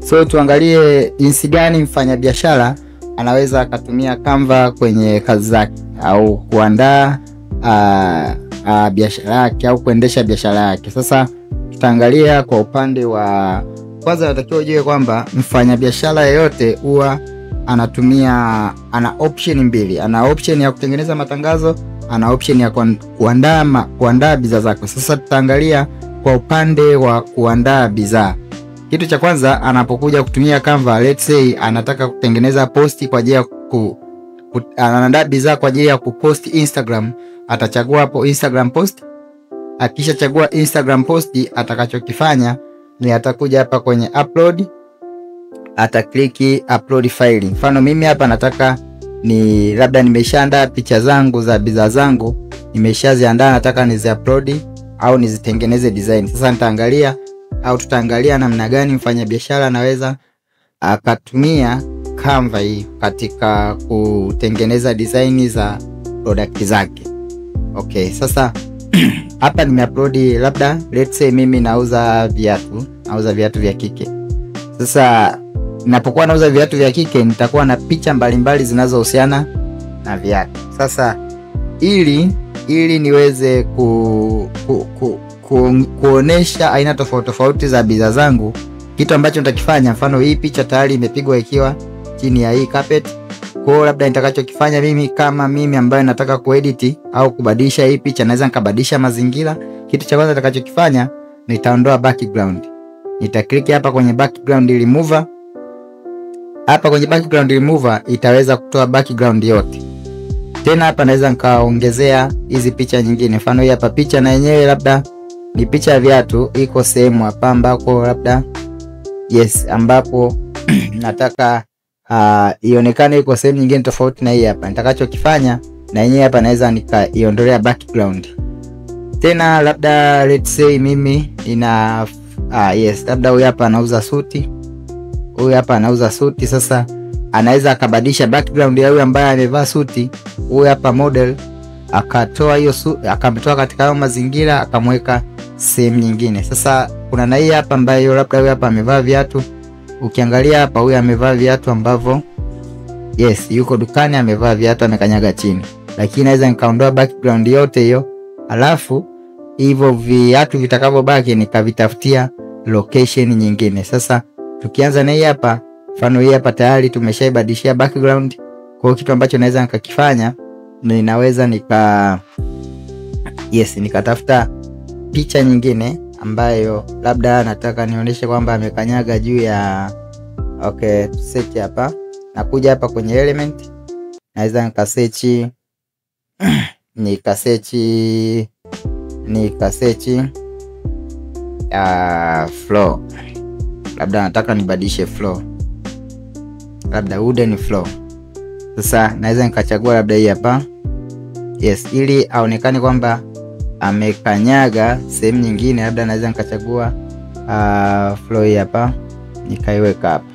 So tuangalie jinsi gani mfanyabiashara anaweza akatumia Canva kwenye kazi zake au kuandaa biashara yake au kuendesha biashara yake. Sasa tutaangalia kwa upande wa kwanza, natakiwa ujue kwamba mfanyabiashara yeyote huwa ana option mbili. Ana option ya kutengeneza matangazo, ana option ya kuandaa bidhaa zako. Sasa tutaangalia kwa upande wa kuandaa bidhaa. Kitu cha kwanza, anapokuja kutumia Canva, let's say anataka kutengeneza posti kwa ajili ya anaandaa bidhaa kwa ajili ya kupost Instagram, atachagua hapo Instagram post. Akishachagua Instagram post, atakachokifanya ni atakuja hapa kwenye upload, atakliki upload file. Mfano mimi hapa nataka labda nimeshaandaa picha zangu za bidhaa zangu, nimeshaziandaa, nataka nizi-upload au nizitengeneze design. Sasa nitaangalia au tutaangalia namna gani mfanyabiashara anaweza akatumia Canva hii katika kutengeneza design za product zake. Okay, sasa hapa nimeupload, labda let's say mimi nauza viatu vya kike. Sasa ninapokuwa nauza viatu vya kike, nitakuwa na picha mbalimbali zinazohusiana na viatu. Sasa ili niweze kuonesha aina tofauti za bidhaa zangu, kitu ambacho nitakifanya, mfano hii picha tayari imepigwa ikiwa chini ya hii carpet. Kwa hiyo labda nitakachokifanya mimi, kama mimi ambaye nataka kuedit au kubadilisha hii picha, naweza nikabadilisha mazingira. Kitu cha kwanza nitakachokifanya, nitaondoa background. Nitaklik hapa kwenye background remover. Hapa kwenye background remover itaweza kutoa background yote. Tena hapa naweza nikaongezea hizi picha nyingine. Mfano hii hapa picha na yenyewe labda ni picha ya viatu, iko sehemu hapa ambako labda ambapo nataka ionekane iko sehemu nyingine tofauti na hii hapa. Nitakachokifanya na yenyewe hapa naweza nikaiondolea background. Tena labda let's say mimi ina labda huyu hapa anauza suti. Sasa anaweza akabadilisha background ya huyu ambaye amevaa suti. Huyu hapa model akatoa hiyo akamtoa katika hayo mazingira, akamweka sehemu nyingine. Sasa kuna na hii hapa ambayo labda huyu hapa amevaa viatu. Ukiangalia hapa, huyu amevaa viatu ambavyo yuko dukani, amevaa viatu, amekanyaga chini. Lakini naweza nikaondoa background yote hiyo, alafu hivyo viatu vitakavyobaki nikavitafutia location nyingine. Sasa tukianza na hii hapa, mfano hii hapa tayari tumeshaibadilishia background. Kwa hiyo kitu ambacho naweza nikakifanya, ninaweza nikatafuta picha nyingine ambayo labda nataka nionyeshe kwamba amekanyaga juu ya search hapa. Nakuja hapa kwenye element, naweza nikasearch floor. Labda nataka nibadilishe floor, labda wooden floor. Sasa naweza nikachagua labda hii hapa, ili aonekane kwamba amekanyaga sehemu nyingine. Labda naweza nikachagua floor hii hapa, nikaiweka hapa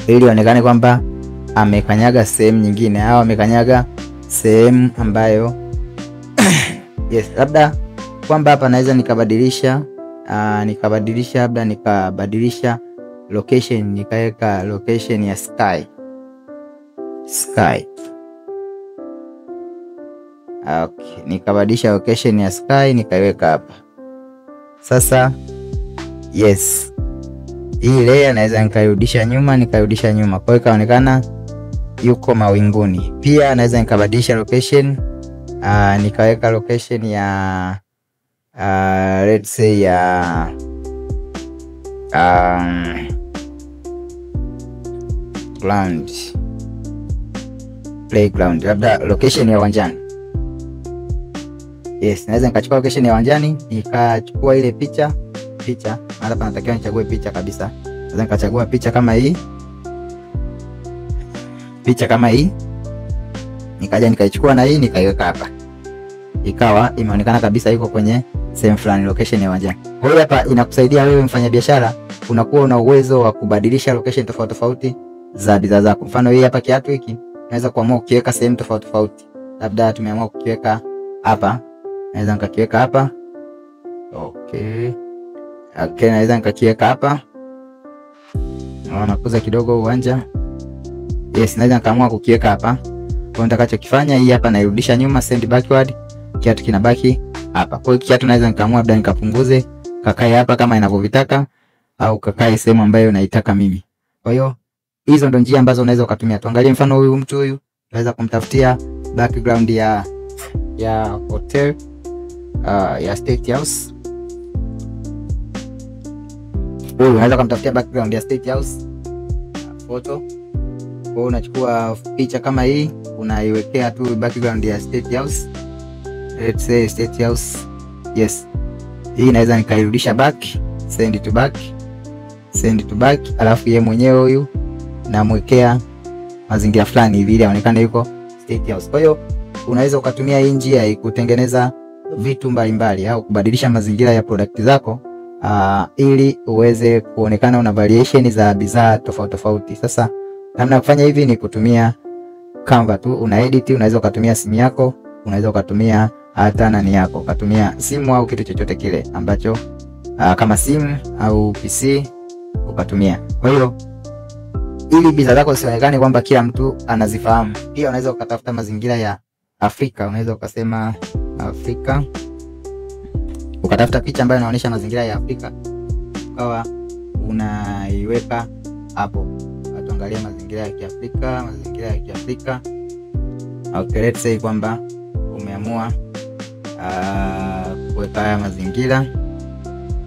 ili aonekane kwamba amekanyaga sehemu nyingine au amekanyaga sehemu ambayo labda kwamba hapa naweza nikabadilisha labda nikabadilisha location, nikaweka location ya sky. Okay, nikabadilisha location ya sky, nikaiweka hapa. Sasa hii layer naweza nikairudisha nyuma, kwa hiyo ikaonekana yuko mawinguni. Pia naweza nikabadilisha location, nikaweka location ya let's say ya playground, labda location ya uwanjani. Naweza nikachukua location ya uwanjani, nikachukua ile picha. Hapa natakiwa nichague picha kabisa. Naweza nikachagua picha kama hii, nikaja nikaichukua na hii nikaiweka hapa, ikawa imeonekana kabisa iko kwenye sehemu fulani, location ya uwanjani. Kwa hiyo hapa inakusaidia wewe mfanyabiashara, unakuwa una uwezo wa kubadilisha location tofauti za bidhaa zako. Mfano hii hapa kiatu hiki, naweza kuamua kukiweka sehemu tofauti. Labda tumeamua kukiweka hapa, naweza nikakiweka hapa. Okay, naweza nikakiweka hapa. Nakuza kidogo uwanja. Yes, naweza nikaamua kukiweka hapa. Kwa nitakachokifanya, hii hapa nairudisha nyuma, send backward, kiatu kinabaki hapa. Kwa hiyo kiatu naweza nikaamua labda nikapunguze, kakae hapa kama inavyovitaka, au kakae sehemu ambayo naitaka mimi. Kwa hiyo hizo ndo njia ambazo unaweza ukatumia. Tuangalie mfano huyu mtu huyu, unaweza kumtafutia background ya hotel, ya State House. Huyu unaweza kumtafutia background ya State House photo. Kwa unachukua picha kama hii, unaiwekea tu background ya State House. Let's say State House. Yes. Hii naweza nikairudisha back, send to back, send to back, alafu yeye mwenyewe huyu namwekea mazingira fulani hivi ili aonekane yuko State House. Kwa hiyo unaweza ukatumia hii njia kutengeneza vitu mbalimbali au kubadilisha mazingira ya product zako ili uweze kuonekana una variation za bidhaa tofauti tofauti. Sasa namna kufanya hivi ni kutumia Canva tu. Una edit, unaweza ukatumia simu yako, unaweza ukatumia hata nani yako, ukatumia simu au kitu chochote kile ambacho kama simu au PC ukatumia. Kwa hiyo ili bidhaa zako sionekane kwamba kila mtu anazifahamu, pia unaweza ukatafuta mazingira ya Afrika. Unaweza ukasema Afrika, ukatafuta picha ambayo inaonyesha mazingira ya Afrika, ukawa unaiweka hapo. Tuangalia mazingira ya Kiafrika, mazingira ya Kiafrika. Okay, let's say kwamba umeamua kuweka haya mazingira,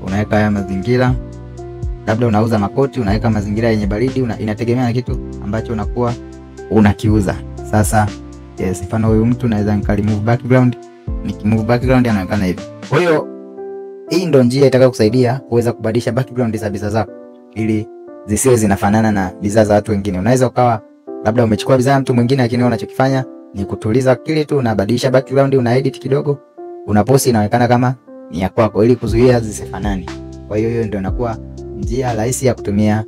unaweka haya mazingira. Labda unauza makoti, unaweka mazingira yenye baridi, inategemea na kitu ambacho unakuwa unakiuza. Sasa yes, mfano huyu mtu naweza nika remove background, nikimove background anaonekana hivi. Kwa hiyo hii ndio njia itakayokusaidia kuweza kubadilisha background za bidhaa zako ili zisiwe zinafanana na bidhaa za watu wengine. Unaweza ukawa labda umechukua bidhaa mtu mwingine, lakini unachokifanya ni kutuliza kile tu, unabadilisha background, una edit kidogo, unaposti inaonekana kama ni ya kwako ili kuzuia zisifanane. Kwa hiyo hiyo ndio inakuwa njia rahisi ya kutumia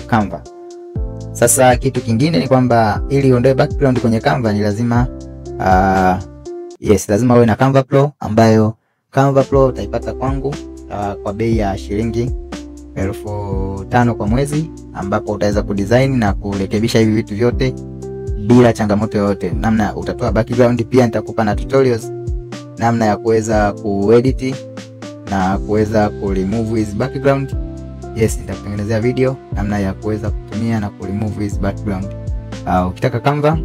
Canva. Sasa kitu kingine ni kwamba ili uondoe background kwenye Canva ni lazima lazima uwe na Canva Pro, ambayo Canva Pro utaipata kwangu kwa bei ya shilingi 1500 kwa mwezi, ambapo utaweza kudesign na kurekebisha hivi vitu vyote bila changamoto yoyote. Namna utatoa background, pia nitakupa na tutorials namna ya kuweza kuedit na kuweza kuremove his background. Yes, nitakutengenezea video namna ya kuweza kutumia na kuremove his background. Ukitaka Canva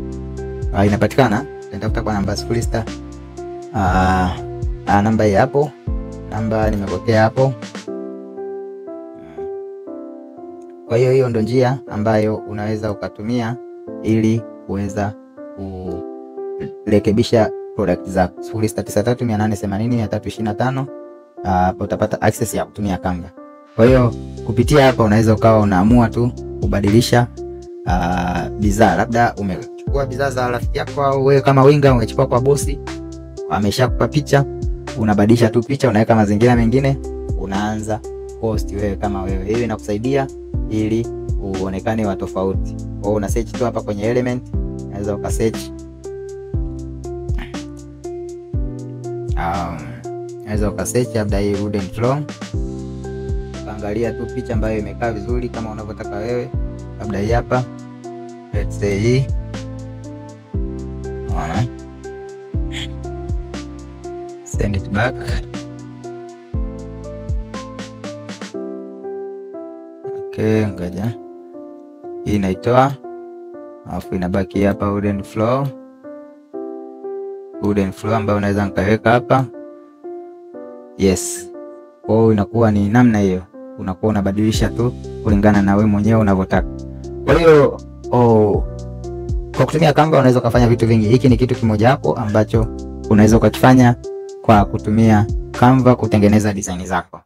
inapatikana, nitafuta kwa namba 06 namba hii hapo, namba nimepokea hapo. Kwa hiyo hiyo ndio njia ambayo unaweza ukatumia ili kuweza kurekebisha product zako. 0693880325 hapo utapata access ya kutumia Canva. Kwa hiyo kupitia hapa unaweza ukawa unaamua tu kubadilisha bidhaa. Labda umechukua bidhaa za rafiki yako, au wewe kama winga umechukua kwa bosi, ameshakupa picha, unabadilisha tu picha, unaweka mazingira mengine, unaanza post wewe kama wewe. Hiyo inakusaidia ili uonekane wa tofauti. Kwa una search tu hapa kwenye element, unaweza ukasearch unaweza ukasearch labda hii wooden floor, angalia tu picha ambayo imekaa vizuri kama unavyotaka wewe. Labda hii hapa, let's say hii, send it back. Okay, ngoja hii naitoa, alafu inabaki hapa wooden floor ambayo unaweza nikaweka hapa. Yes, kwa hiyo inakuwa ni namna hiyo, unakuwa unabadilisha tu kulingana na wewe mwenyewe unavyotaka. Kwa hiyo kwa kutumia Canva unaweza kufanya vitu vingi. Hiki ni kitu kimoja hapo ambacho unaweza ukakifanya kwa kutumia Canva kutengeneza design zako.